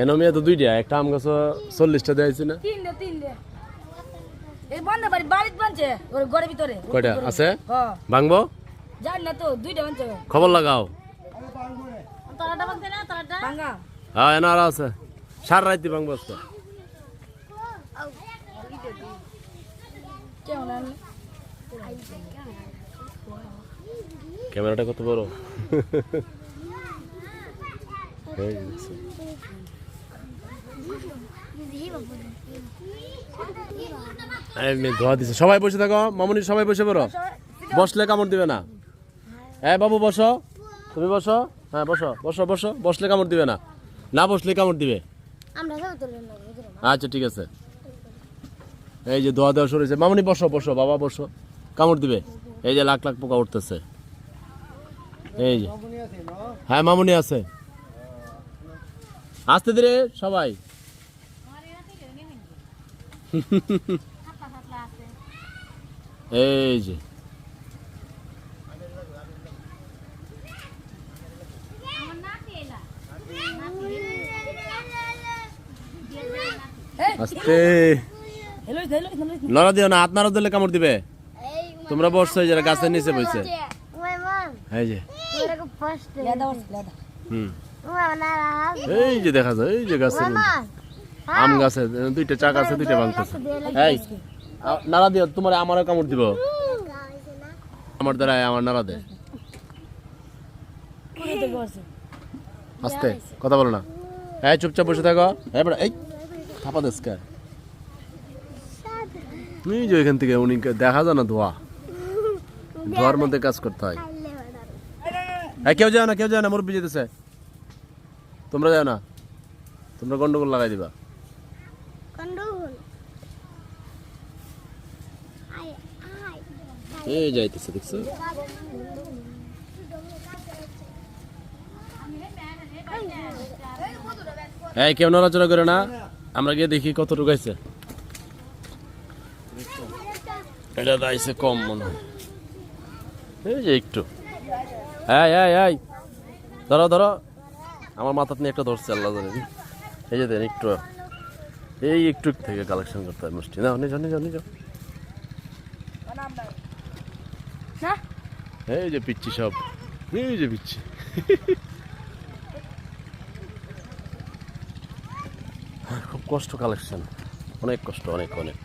এনমিয়া তো দুইটা, একটা আম গাছ 40টা দেয়াইছে না? এই বন্ধ বাড়ি বাড়িতে বানছে ওর ঘরের ভিতরে। কয়টা আছে? হ্যাঁ ভাঙবো? জান না তো দুইটা বানছে। খবর লাগাও। তারাটা বানছে না তারাটা? ভাঙা। হ্যাঁ এনা আর আছে। সারা রাতে ভাঙবো আজকে। কেমন? ক্যামেরাটা কত বড়। ধোয়া দিছে। সবাই বসে থাকো মামুনি, সবাই বসে পড়ো। বসলে কামড় দিবে না। হ্যাঁ বাবু বসো, তুমি বসো। হ্যাঁ বসো বসো বসো, বসলে কামড় দিবে না, না বসলে কামড় দিবে। আচ্ছা ঠিক আছে। এই যে ধোয়া দেওয়া শুরু হয়েছে। মামুনি বসো বসো, বাবা বসো, কামড় দিবে। এই যে লাখ লাখ পোকা উঠতেছে। এই যে হ্যাঁ মামুনি আছে। আসতে ধীরে সবাই। এই যে আস্তে লড়া দিও না, হাত নাড়া দিলে কামড় দিবে। তোমরা বসছো যারা গাছের নিচে বসে। এই যে এই যে দেখা যায়, এই যে গাছের আম গাছে দুইটা চাক আছে, দুইটা ভাঙতেছে। এই নাড়া দিও, তোমার আমারও কামড় দিব। আমার দ্বারা আমার নাড়া দে। আস্তে কথা বলো না। এই চুপচাপ বসে থাকো। এই থাপা দেশ কে তুমি যে এখান থেকে উনি দেখা যায় না, ধোয়া ধোয়ার মধ্যে কাজ করতে হয়। কেউ যায় না, কেউ যায় না, মুরব্বি যেতেছে। তোমরা যাও না, তোমরা গন্ডগোল লাগাই দিবা। এই যাইতেছে দেখছো। এই কেউ নড়াচড়া করে না, আমরা গিয়ে দেখি কত ঢুকাইছে। এটা দাইছে কম মনে হয়। এই যে একটু এই ধরো ধরো, আমার মাথা নিয়ে একটা ধরছে আল্লাহ জানে। এই যে দেন একটু, এই একটু থেকে কালেকশন করতে হয় মিষ্টি। না নিজ নিজ নিজ। এই যে পিচ্ছি সব, এই যে পিচ্ছি। খুব কষ্ট কালেকশন, অনেক কষ্ট, অনেক অনেক।